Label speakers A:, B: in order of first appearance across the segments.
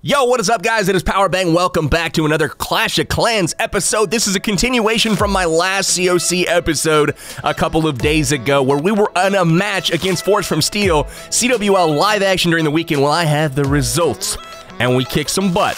A: Yo, what is up, guys? It is Powerbang. Welcome back to another Clash of Clans episode. This is a continuation from my last COC episode a couple of days ago where we were on a match against ForgedFromSteel, CWL live action during the weekend. Well, I have the results, and we kicked some butt.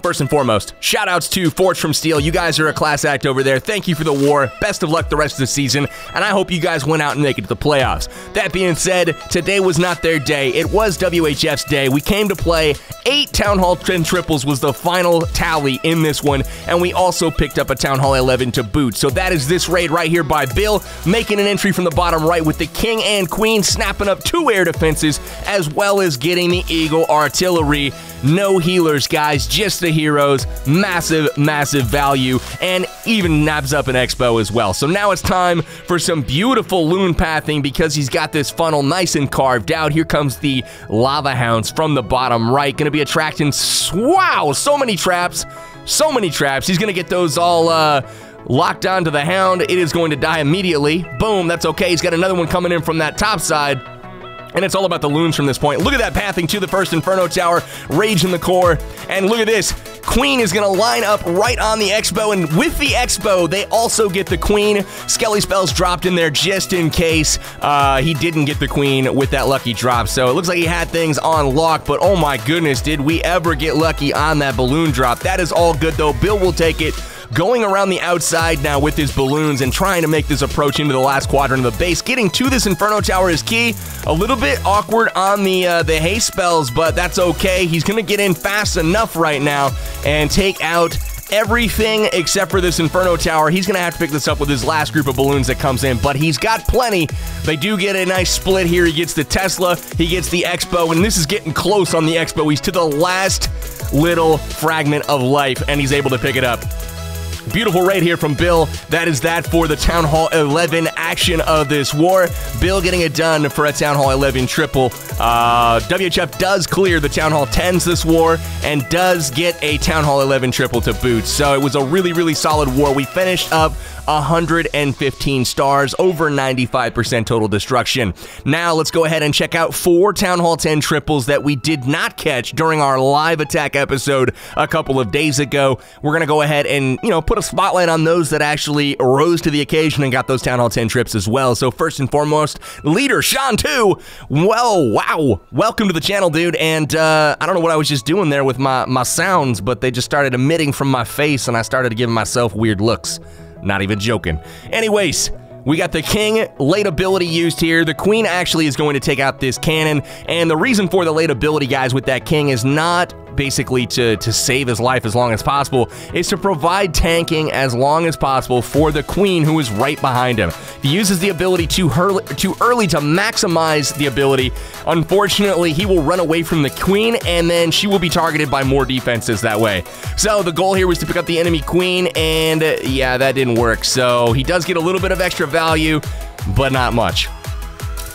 A: First and foremost, shout-outs to ForgedFromSteel. You guys are a class act over there. Thank you for the war. Best of luck the rest of the season, and I hope you guys went out and make it to the playoffs. That being said, today was not their day. It was WHF's day. We came to play. 8 Town Hall 10 triples was the final tally in this one, and we also picked up a Town Hall 11 to boot. So that is this raid right here by Bill, making an entry from the bottom right with the King and Queen, snapping up 2 air defenses, as well as getting the Eagle artillery. No healers, guys, just the heroes. Massive, massive value, and even nabs up an expo as well. So now it's time for some beautiful loon pathing because he's got this funnel nice and carved out. Here comes the lava hounds from the bottom right. Going to be attracting, wow, so many traps. So many traps. He's going to get those all locked onto the hound. It is going to die immediately. Boom, that's okay. He's got another one coming in from that top side. And it's all about the loons from this point. Look at that pathing to the first Inferno Tower. Rage in the core. And look at this. Queen is going to line up right on the Expo. And with the Expo, they also get the Queen. Skelly spells dropped in there just in case he didn't get the Queen with that lucky drop. So it looks like he had things on lock. But oh my goodness, did we ever get lucky on that balloon drop. That is all good though. Bill will take it. Going around the outside now with his balloons and trying to make this approach into the last quadrant of the base. Getting to this Inferno Tower is key. A little bit awkward on the haste spells, but that's okay. He's going to get in fast enough right now and take out everything except for this Inferno Tower. He's going to have to pick this up with his last group of balloons that comes in, but he's got plenty. They do get a nice split here. He gets the Tesla, he gets the Expo, and this is getting close on the Expo. He's to the last little fragment of life, and he's able to pick it up. Beautiful raid here from Bill. That is that for the Town Hall 11 action of this war. Bill getting it done for a Town Hall 11 triple. WHF does clear the Town Hall 10s this war and does get a Town Hall 11 triple to boot. So it was a really, really solid war. We finished up 115 stars, over 95% total destruction. Now let's go ahead and check out 4 Town Hall 10 triples that we did not catch during our live attack episode a couple of days ago. We're going to go ahead and, put a spotlight on those that actually rose to the occasion and got those Town Hall 10 trips as well. So first and foremost, leader Sean 2. Well, wow. Welcome to the channel, dude. And I don't know what I was just doing there with my sounds, but they just started emitting from my face and I started giving myself weird looks. Not even joking. Anyways, we got the King, late ability used here. The Queen actually is going to take out this cannon. And the reason for the late ability, guys, with that King is not basically to save his life as long as possible. It's to provide tanking as long as possible for the Queen, who is right behind him. He uses the ability too early to maximize the ability. Unfortunately, he will run away from the Queen, and then she will be targeted by more defenses that way. So the goal here was to pick up the enemy Queen, and yeah, that didn't work. So he does get a little bit of extra value, but not much.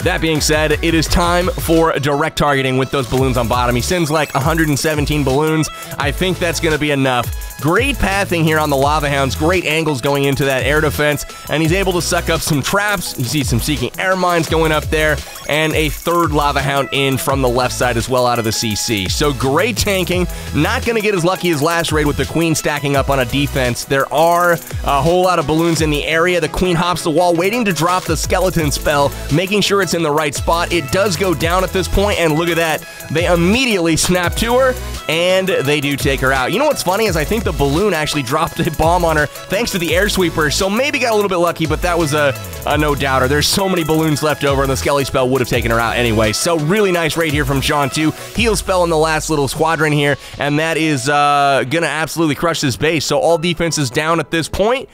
A: That being said, it is time for direct targeting with those balloons on bottom. He sends like 117 balloons. I think that's going to be enough. Great pathing here on the Lava Hounds. Great angles going into that air defense. And he's able to suck up some traps. You see some Seeking Air Mines going up there. And a third Lava Hound in from the left side as well out of the CC. So great tanking. Not going to get as lucky as last raid with the Queen stacking up on a defense. There are a whole lot of balloons in the area. The Queen hops the wall, waiting to drop the skeleton spell, making sure it's in the right spot. It does go down at this point, and look at that. They immediately snap to her, and they do take her out. You know what's funny is I think the balloon actually dropped a bomb on her thanks to the air sweeper, so maybe got a little bit lucky, but that was a no-doubter. There's so many balloons left over, and the Skelly spell would have taken her out anyway. So really nice raid here from Sean 2. Heal spell in the last little squadron here, and that is gonna absolutely crush this base. So all defenses down at this point.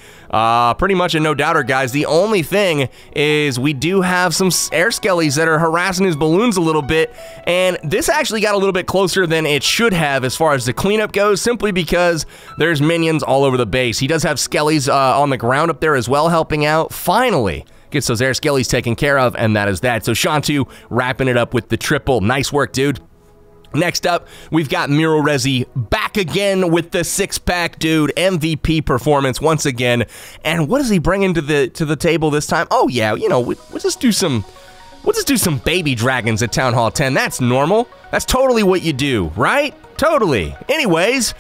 A: Pretty much a no-doubter, guys. The only thing is we do have some air skellies that are harassing his balloons a little bit, and this actually got a little bit closer than it should have as far as the cleanup goes, simply because there's minions all over the base. He does have skellies on the ground up there as well, helping out. Finally gets those air skellies taken care of, and that is that. So Sean 2 wrapping it up with the triple. Nice work, dude. Next up, we've got Miro Rezi back again with the six-pack, dude. MVP performance once again. And what does he bring into the table this time? Oh yeah, you know, we'll just do some We'll just do some baby dragons at Town Hall 10. That's normal. That's totally what you do, right? Totally. Anyways,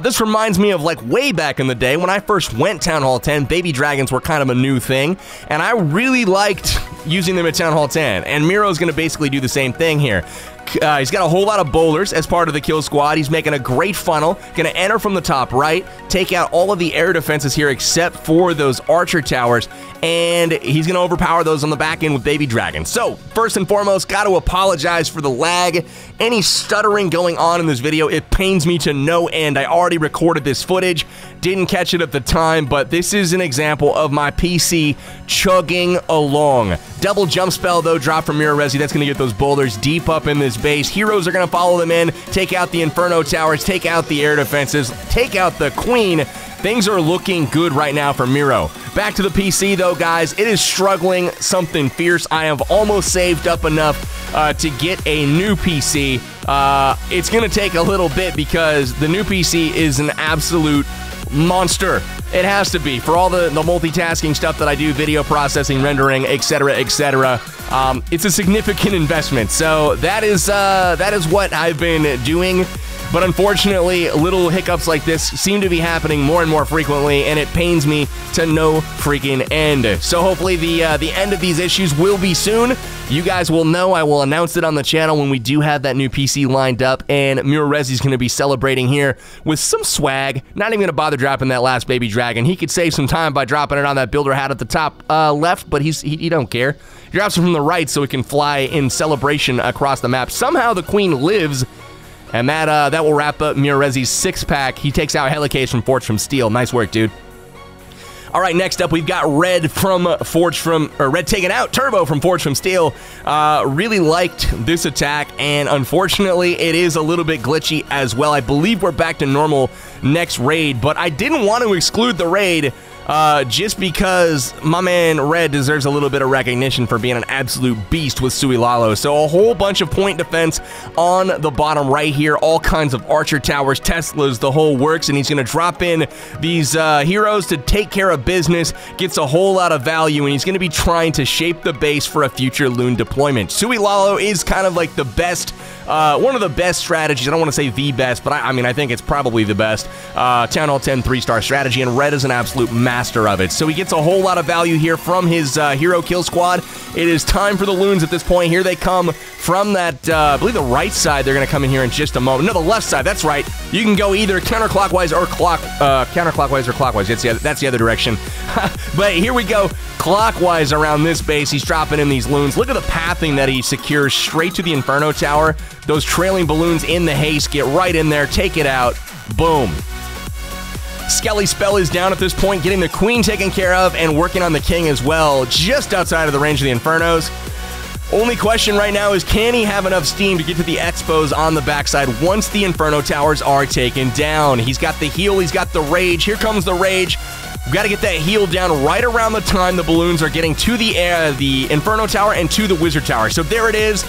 A: this reminds me of like way back in the day when I first went Town Hall 10, baby dragons were kind of a new thing, and I really liked using them at Town Hall 10, and Miro's going to basically do the same thing here. He's got a whole lot of boulders as part of the kill squad. He's making a great funnel. Going to enter from the top right, take out all of the air defenses here except for those archer towers, and he's going to overpower those on the back end with baby dragons. So, first and foremost, got to apologize for the lag. Any stuttering going on in this video, it pains me to no end. I already recorded this footage, didn't catch it at the time, but this is an example of my PC chugging along. Double jump spell, though, drop from Mirorezi. That's going to get those boulders deep up in this base. Heroes are going to follow them in, take out the Inferno towers, take out the air defenses, take out the Queen. Things are looking good right now for Miro. Back to the PC, though, guys. It is struggling something fierce. I have almost saved up enough to get a new PC. It's going to take a little bit because the new PC is an absolute monster. It has to be for all the multitasking stuff that I do, video processing, rendering, etc., etc. It's a significant investment, so that is what I've been doing. But unfortunately, little hiccups like this seem to be happening more and more frequently, and it pains me to no freaking end. So hopefully the end of these issues will be soon. You guys will know. I will announce it on the channel when we do have that new PC lined up, and Mirorezi's going to be celebrating here with some swag. Not even going to bother dropping that last baby dragon. He could save some time by dropping it on that builder hat at the top left, but he don't care. He drops it from the right so it can fly in celebration across the map. Somehow the Queen lives. And that will wrap up Mirorezi's 6-pack. He takes out Helicase from ForgedFromSteel. Nice work, dude. All right, next up, we've got Red taking out Turbo from ForgedFromSteel. Really liked this attack, and unfortunately, it is a little bit glitchy as well. I believe we're back to normal next raid, but I didn't want to exclude the raid just because my man Red deserves a little bit of recognition for being an absolute beast with Suilalo. So a whole bunch of point defense on the bottom right here, all kinds of archer towers, Teslas, the whole works, and he's going to drop in these heroes to take care of business, gets a whole lot of value, and he's going to be trying to shape the base for a future loon deployment. Suilalo is kind of like the best, one of the best strategies. I don't want to say the best, but I mean, I think it's probably the best Town Hall 10 3-star strategy, and Red is an absolute master of it. So he gets a whole lot of value here from his hero kill squad. It is time for the loons at this point. Here they come from that, I believe the right side. They're going to come in here in just a moment. No, the left side. That's right. You can go either counterclockwise or counterclockwise or clockwise. That's the other direction. But here we go. Clockwise around this base. He's dropping in these loons. Look at the pathing that he secures straight to the Inferno Tower. Those trailing balloons in the haste. Get right in there. Take it out. Boom. Skelly spell is down at this point, getting the Queen taken care of and working on the King as well, just outside of the range of the Infernos. Only question right now is, can he have enough steam to get to the Expos on the backside once the Inferno Towers are taken down? He's got the heal, he's got the rage. Here comes the rage. We've got to get that heal down right around the time the balloons are getting to the Inferno Tower and to the Wizard Tower. So there it is.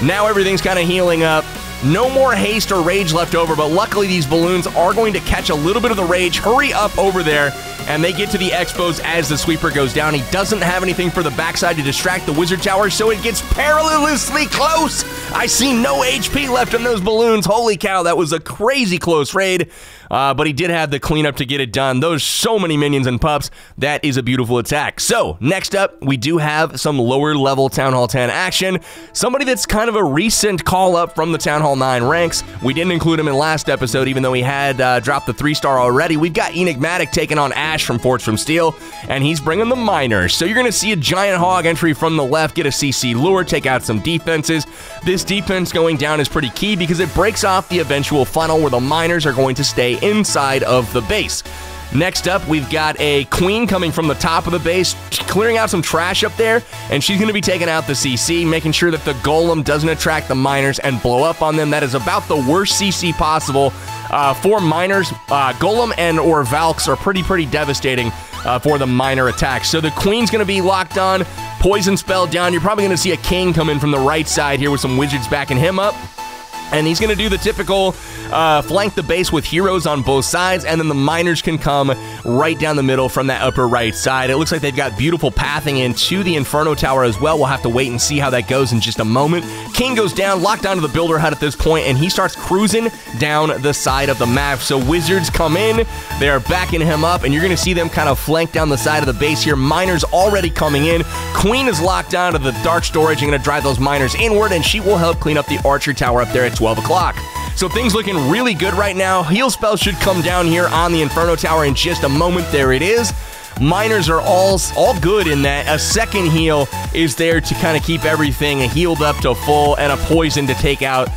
A: Now everything's kind of healing up. No more haste or rage left over, but luckily these balloons are going to catch a little bit of the rage. Hurry up over there, and they get to the Expos as the sweeper goes down. He doesn't have anything for the backside to distract the Wizard Tower, so it gets perilously close. I see no HP left in those balloons. Holy cow, that was a crazy close raid. But he did have the cleanup to get it done. Those so many minions and pups. That is a beautiful attack. So, next up, we do have some lower level Town Hall 10 action. Somebody that's kind of a recent call up from the Town Hall 9 ranks. We didn't include him in last episode, even though he had dropped the 3-star already. We've got Enigmatic taking on Ash from ForgedFromSteel, and he's bringing the miners. So you're going to see a giant hog entry from the left, get a CC lure, take out some defenses. This defense going down is pretty key because it breaks off the eventual funnel where the miners are going to stay inside of the base. Next up, we've got a Queen coming from the top of the base, clearing out some trash up there, and she's going to be taking out the CC, making sure that the Golem doesn't attract the miners and blow up on them. That is about the worst CC possible for miners. Golem and or Valks are pretty devastating for the miner attacks. So the Queen's going to be locked on, poison spell down. You're probably going to see a King come in from the right side here with some wizards backing him up. And he's going to do the typical flank the base with heroes on both sides, and then the miners can come right down the middle from that upper right side. It looks like they've got beautiful pathing into the Inferno Tower as well. We'll have to wait and see how that goes in just a moment. King goes down, locked onto the Builder Hut at this point, and he starts cruising down the side of the map. So Wizards come in, they are backing him up, and you're going to see them kind of flank down the side of the base here. Miners already coming in. Queen is locked down to the Dark Storage and going to drive those miners inward, and she will help clean up the Archer Tower up there at 12 o'clock. So things looking really good right now. Heal spell should come down here on the Inferno Tower in just a moment. There it is. Miners are all good in that. A second heal is there to kind of keep everything healed up to full, and a poison to take out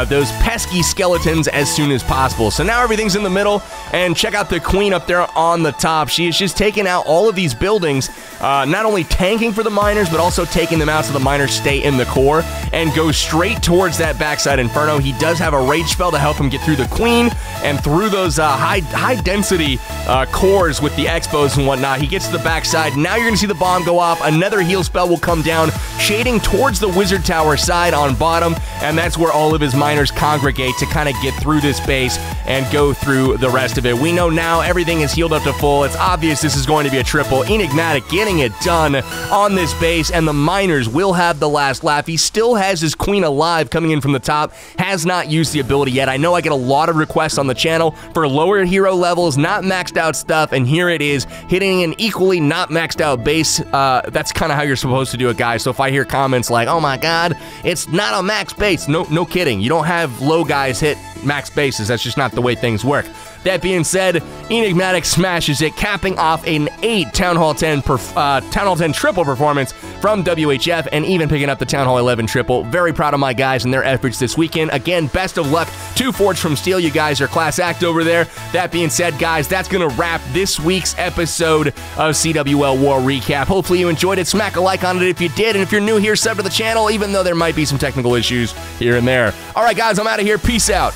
A: those pesky skeletons as soon as possible. So now everything's in the middle, and check out the Queen up there on the top. She is just taking out all of these buildings, not only tanking for the miners, but also taking them out so the miners stay in the core and go straight towards that backside Inferno. He does have a rage spell to help him get through the Queen and through those high density cores with the expos and whatnot. He gets to the backside. Now you're going to see the bomb go off. Another heal spell will come down, shading towards the Wizard Tower side on bottom, and that's where all of his miners congregate to kind of get through this base and go through the rest of it. We know now everything is healed up to full. It's obvious this is going to be a triple. Enigmatic getting it done on this base, and the miners will have the last laugh. He still has his Queen alive coming in from the top, has not used the ability yet. I know I get a lot of requests on the channel for lower hero levels, not maxed out stuff, and here it is, hitting an equally not maxed out base. That's kind of how you're supposed to do it, guys. So if I hear comments like, oh my god, it's not a max base, no kidding. You don't have low guys hit max bases. That's just not the way things work. That being said, Enigmatic smashes it, capping off an 8 Town Hall 10 triple performance from WHF, and even picking up the Town Hall 11 triple. Very proud of my guys and their efforts this weekend. Again, best of luck to Forged from Steel. You guys are class act over there. That being said, guys, that's going to wrap this week's episode of CWL War Recap. Hopefully you enjoyed it. Smack a like on it if you did, and if you're new here, sub to the channel, even though there might be some technical issues here and there. All right, guys, I'm out of here. Peace out.